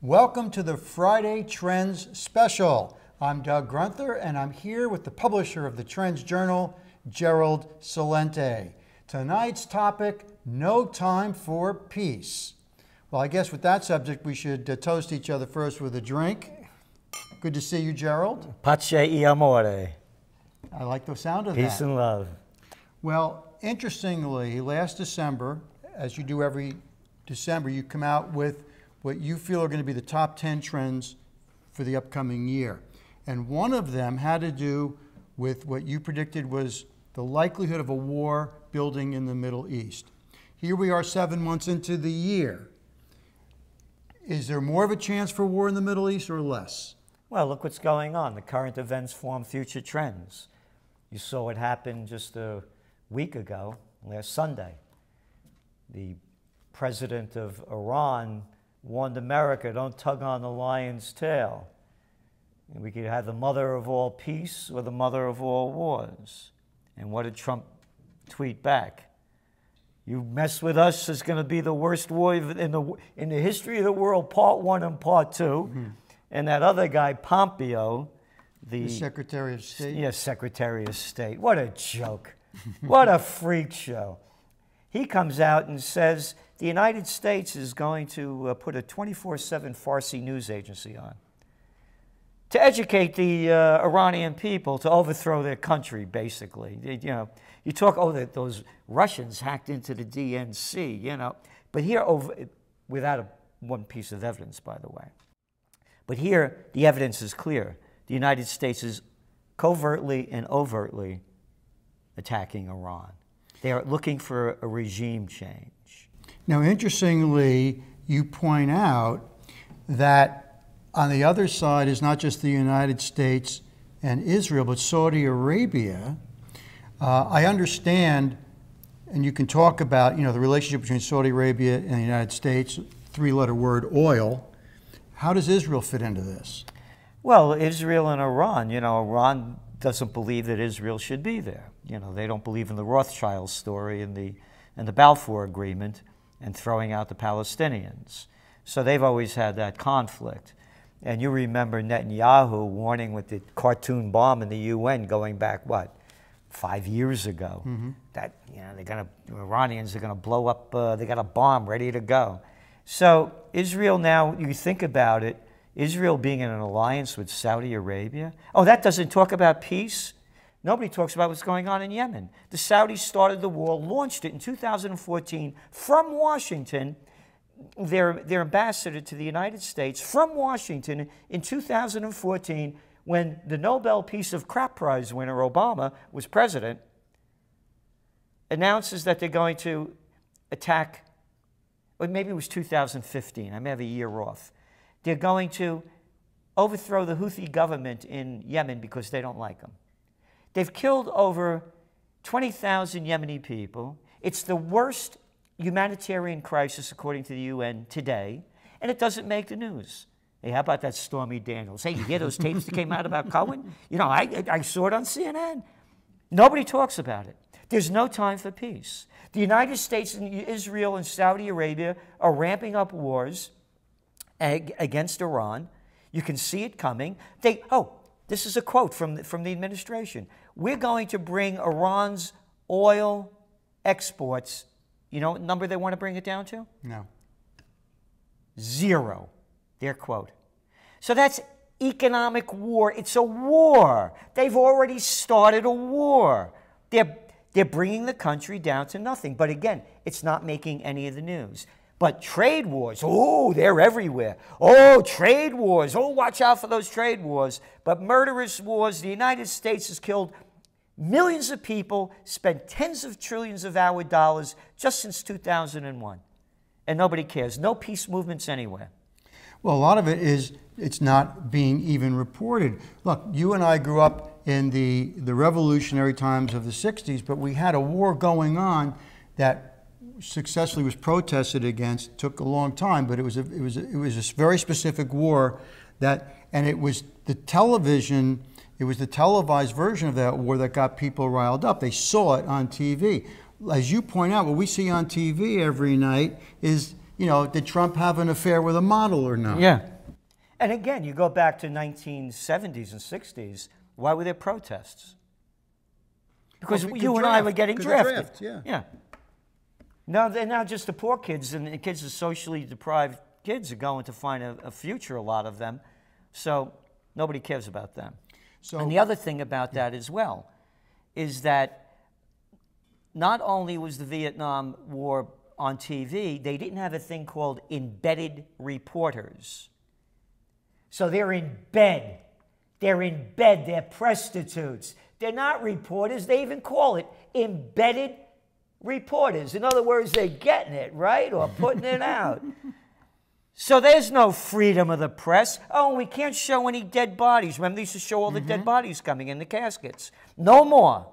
Welcome to the Friday Trends Special. I'm Doug Grunther, and I'm here with the publisher of the TrendsJournal, Gerald Celente. Tonight's topic, no time for peace. Well, I guess with that subject, we should toast each other first with a drink. Good to see you, Gerald. Pace y amore. I like the sound of that. Peace and love. Well, interestingly, last December, as you do every December, you come out with what you feel are going to be the top 10 trends for the upcoming year. And one of them had to do with what you predicted was the likelihood of a war building in the Middle East. Here we are 7 months into the year. Is there more of a chance for war in the Middle East or less? Well, look what's going on. The current events form future trends. You saw what happened just a week ago, last Sunday. The president of Iran warned America, don't tug on the lion's tail. We could have the mother of all peace or the mother of all wars. And what did Trump tweet back? You mess with us, it's going to be the worst war in the history of the world, part 1 and part 2. Mm-hmm. And that other guy, Pompeo, the Secretary of State. Yes, Secretary of State. What a joke. What a freak show. He comes out and says the United States is going to put a 24/7 Farsi news agency on to educate the Iranian people to overthrow their country, basically. You talk, those Russians hacked into the DNC, But here, without one piece of evidence, by the way. But here, the evidence is clear. The United States is covertly and overtly attacking Iran. They are looking for a regime change. Now, interestingly, you point out that on the other side is not just the United States and Israel, but Saudi Arabia. I understand, and you can talk about, the relationship between Saudi Arabia and the United States, three-letter word, oil. How does Israel fit into this? Well, Israel and Iran, Iran doesn't believe that Israel should be there. They don't believe in the Rothschild story and the Balfour Agreement and throwing out the Palestinians. So they've always had that conflict. And you remember Netanyahu warning with the cartoon bomb in the UN going back, 5 years ago, mm-hmm. that Iranians are gonna blow up. They got a bomb ready to go. So Israel now, you think about it, Israel being in an alliance with Saudi Arabia. Oh, that doesn't talk about peace. Nobody talks about what's going on in Yemen. The Saudis started the war, launched it in 2014 from Washington. Their ambassador to the United States from Washington in 2014, when the Nobel Peace of Crap Prize winner Obama was president, announces that they're going to attack, or maybe it was 2015, I may have a year off. They're going to overthrow the Houthi government in Yemen because they don't like them. They've killed over 20,000 Yemeni people. It's the worst humanitarian crisis, according to the UN, today, and it doesn't make the news. Hey, how about that Stormy Daniels? Hey, you hear those tapes that came out about Cohen? I saw it on CNN. Nobody talks about it. There's no time for peace. The United States and Israel and Saudi Arabia are ramping up wars against Iran. You can see it coming. This is a quote from the administration. We're going to bring Iran's oil exports, you know what number they want to bring it down to? No. 0, their quote. So that's economic war. It's a war. They've already started a war. They're bringing the country down to nothing. But again, it's not making any of the news. But trade wars, they're everywhere. Trade wars, watch out for those trade wars. But murderous wars, the United States has killed millions of people, spent tens of trillions of our dollars just since 2001. And nobody cares. No peace movements anywhere. Well, a lot of it is it's not being even reported. Look, you and I grew up in the revolutionary times of the 60s, but we had a war going on that successfully was protested against. Took a long time, but it was a very specific war and it was the television. It was the televised version of that war that got people riled up. They saw it on TV. As you point out, what we see on TV every night is you know, did Trump have an affair with a model or not? Yeah. And again, you go back to 1970s and 60s, why were there protests? Because you and I were getting drafted. Yeah. Now they're now just the poor kids, and the kids are socially deprived kids are going to find a future, a lot of them. So nobody cares about them. So, and the other thing about that as well is that not only was the Vietnam War on TV, they didn't have a thing called embedded reporters. So they're in bed. They're in bed. They're prostitutes. They're not reporters. They even call it embedded reporters. In other words, they're getting it, right? Or putting it out. So there's no freedom of the press. Oh, we can't show any dead bodies. Remember, they used to show all the dead bodies coming in the caskets. No more.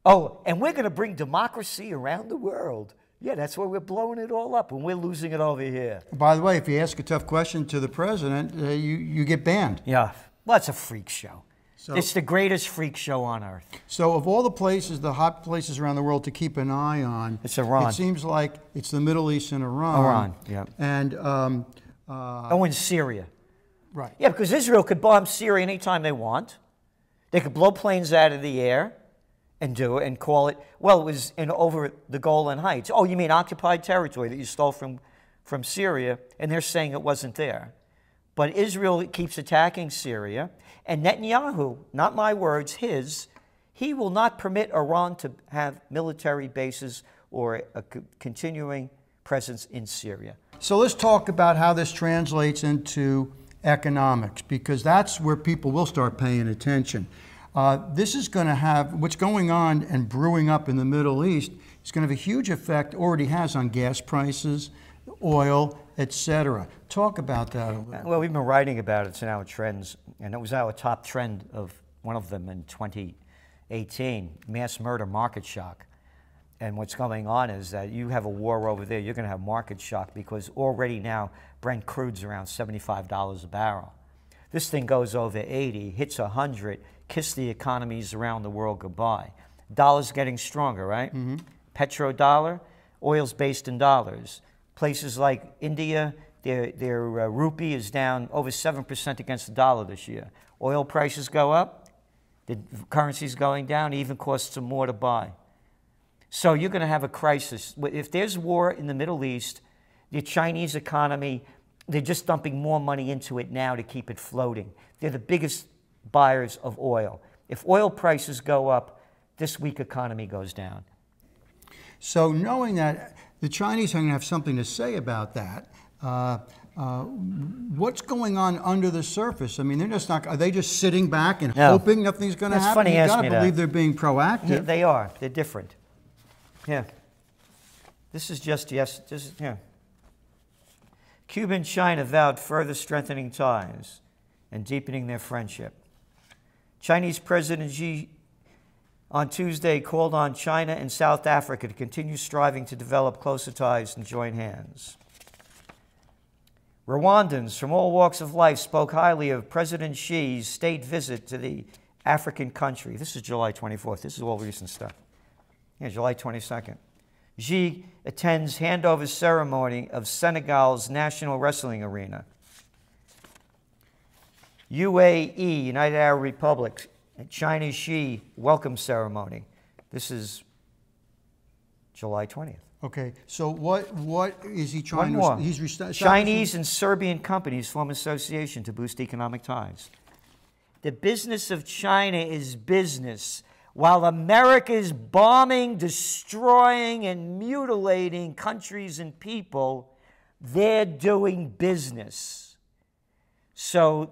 Oh, and we're going to bring democracy around the world. Yeah, that's why we're blowing it all up, and we're losing it over here. By the way, if you ask a tough question to the president, you get banned. Yeah, well, it's a freak show. So, it's the greatest freak show on earth. So of all the places, the hot places around the world to keep an eye on, it's Iran. It seems like it's the Middle East and Iran. Iran, yeah. And oh, and Syria. Right. Yeah, because Israel could bomb Syria anytime they want. They could blow planes out of the air and do it and call it, well, it was over the Golan Heights. Oh, you mean occupied territory that you stole from Syria, and they're saying it wasn't there. But Israel keeps attacking Syria, and Netanyahu, not my words, his, he will not permit Iran to have military bases or a continuing presence in Syria. So let's talk about how this translates into economics, because that's where people will start paying attention. This is going to have, what's going on and brewing up in the Middle East is going to have a huge effect, already has, on gas prices, oil, etc. Talk about that a little. Well, we've been writing about it. It's in our trends, and it was our top trend of one of them in 2018, mass murder market shock. And what's going on is that you have a war over there, you're going to have market shock, because already now Brent crude's around $75 a barrel. This thing goes over 80, hits 100, kiss the economies around the world goodbye. Dollar's getting stronger, right? Mm-hmm. Petrodollar, oil's based in dollars. Places like India, their rupee is down over 7% against the dollar this year. Oil prices go up, the currency's going down, it even costs them more to buy. So you're going to have a crisis. If there's war in the Middle East, the Chinese economy, they're just dumping more money into it now to keep it floating. They're the biggest buyers of oil. If oil prices go up, this weak economy goes down. So knowing that, the Chinese are going to have something to say about that. What's going on under the surface? I mean, they're just not. Are they just sitting back and hoping nothing's going to happen? Funny. You got to believe they're being proactive. Yeah, they are. They're different. Yeah. This is just yeah. Cuba and China vowed further strengthening ties and deepening their friendship. Chinese President Xi on Tuesday called on China and South Africa to continue striving to develop closer ties and join hands. Rwandans from all walks of life spoke highly of President Xi's state visit to the African country. This is July 24th. This is all recent stuff. Yeah, July 22nd. Xi attends handover ceremony of Senegal's national wrestling arena. UAE, United Arab Republic, China's Xi welcome ceremony. This is July 20th. Okay, so what is he trying to... One more. He's Chinese and Serbian companies form association to boost economic ties. The business of China is business. While America is bombing, destroying, and mutilating countries and people, they're doing business. So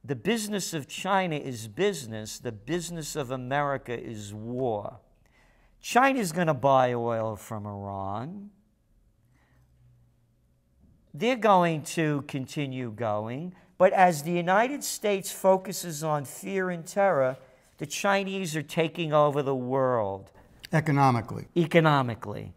the business of China is business. The business of America is war. China's going to buy oil from Iran. They're going to continue going. But as the United States focuses on fear and terror, the Chinese are taking over the world. Economically. Economically.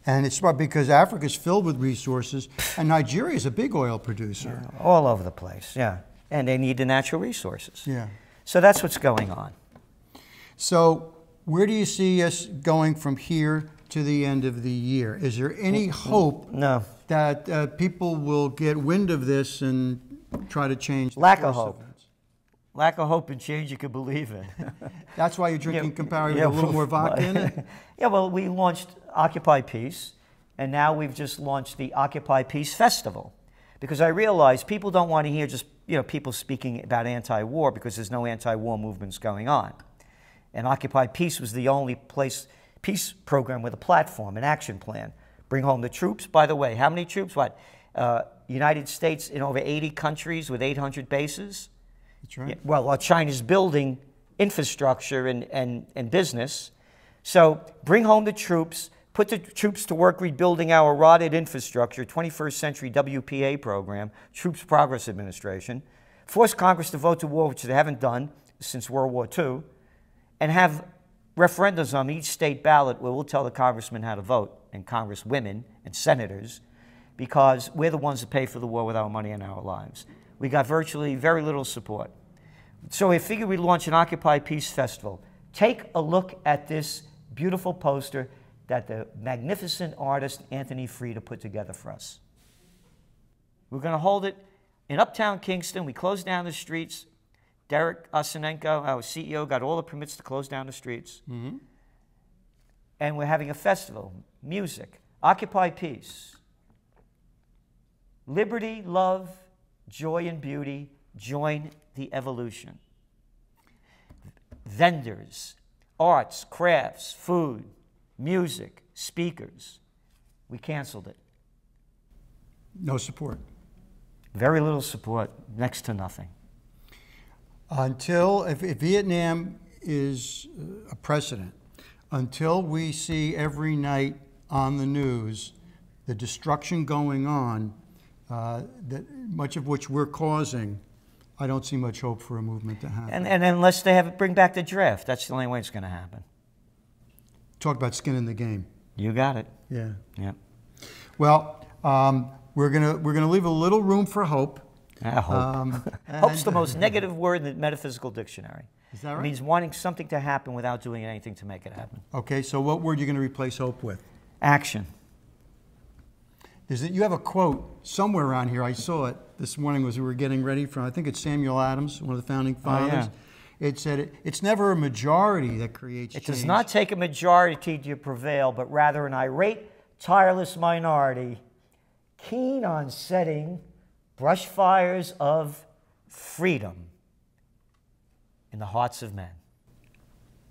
And it's smart because Africa's filled with resources, and Nigeria is a big oil producer. Yeah, all over the place, yeah. And they need the natural resources. Yeah. So that's what's going on. So where do you see us going from here to the end of the year. Is there any hope that people will get wind of this and try to change? Lack of hope. Lack of hope and change you could believe in. That's why you're drinking Campari with a little more vodka in it? Yeah, well, we launched Occupy Peace, and now we've just launched the Occupy Peace Festival. Because I realize people don't want to hear just people speaking about anti-war, because there's no anti-war movements going on. And Occupy Peace was the only peace program with a platform, an action plan. Bring home the troops. By the way, how many troops? What? United States in over 80 countries with 800 bases. That's right. Well, China's building infrastructure and business. So bring home the troops, put the troops to work rebuilding our rotted infrastructure, 21st century WPA program, Troops Progress Administration, force Congress to vote to war, which they haven't done since World War II, and have referendums on each state ballot where we'll tell the congressmen how to vote, and congresswomen and senators, because we're the ones that pay for the war with our money and our lives. We got virtually very little support. So we figured we'd launch an Occupy Peace Festival. Take a look at this beautiful poster that the magnificent artist Anthony Frieda put together for us. We're going to hold it in Uptown Kingston. We closed down the streets. Derek Gcelente, our CEO, got all the permits to close down the streets. Mm-hmm. And we're having a festival, music, Occupy Peace. Liberty, love, joy, and beauty, join the evolution. Vendors, arts, crafts, food, music, speakers. We canceled it. No support. Very little support, next to nothing. Until, if Vietnam is a precedent, until we see every night on the news the destruction going on, much of which we're causing, I don't see much hope for a movement to happen. And unless they bring back the draft, that's the only way it's going to happen. Talk about skin in the game. You got it. Yeah. Yeah. Well, we're gonna leave a little room for hope. Hope. Hope's the most negative word in the metaphysical dictionary. Is that right? It means wanting something to happen without doing anything to make it happen. Okay, so what word are you going to replace hope with? Action. You have a quote somewhere around here. I saw it this morning as we were getting ready from, I think it's Samuel Adams, one of the founding fathers. Oh, yeah. It said, it's never a majority that creates change. It does not take a majority to prevail, but rather an irate, tireless minority, keen on setting brush fires of freedom in the hearts of men.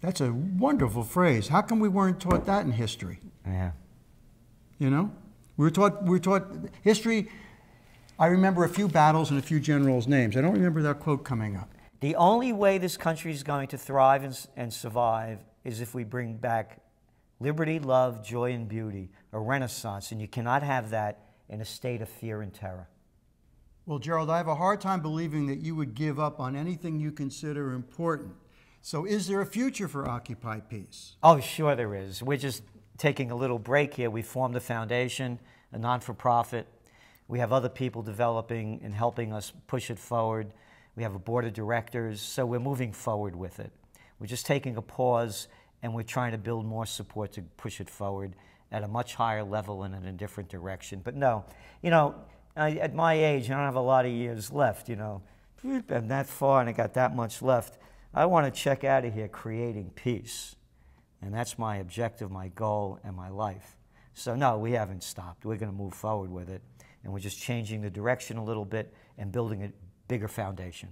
That's a wonderful phrase. How come we weren't taught that in history? Yeah. You know? We were taught history. I remember a few battles and a few generals' names. I don't remember that quote coming up. The only way this country is going to thrive and survive is if we bring back liberty, love, joy, and beauty, a renaissance, and you cannot have that in a state of fear and terror. Well, Gerald, I have a hard time believing that you would give up on anything you consider important. So is there a future for Occupy Peace? Oh, sure there is. We're just taking a little break here. We formed a foundation, a non-for-profit. We have other people developing and helping us push it forward. We have a board of directors, so we're moving forward with it. We're just taking a pause, and we're trying to build more support to push it forward at a much higher level and in a different direction. But no, at my age, I don't have a lot of years left, I'm that far and I got that much left. I want to check out of here creating peace. And that's my objective, my goal, and my life. So no, we haven't stopped. We're going to move forward with it. And we're just changing the direction a little bit and building a bigger foundation.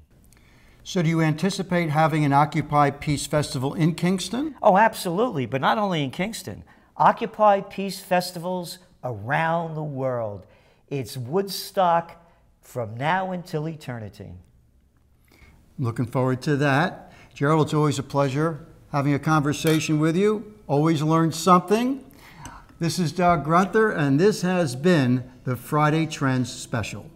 So do you anticipate having an Occupy Peace Festival in Kingston? Oh, absolutely, but not only in Kingston. Occupy Peace Festivals around the world. It's Woodstock from now until eternity. Looking forward to that. Gerald, it's always a pleasure having a conversation with you. Always learn something. This is Doug Grunther, and this has been the Friday Trends Special.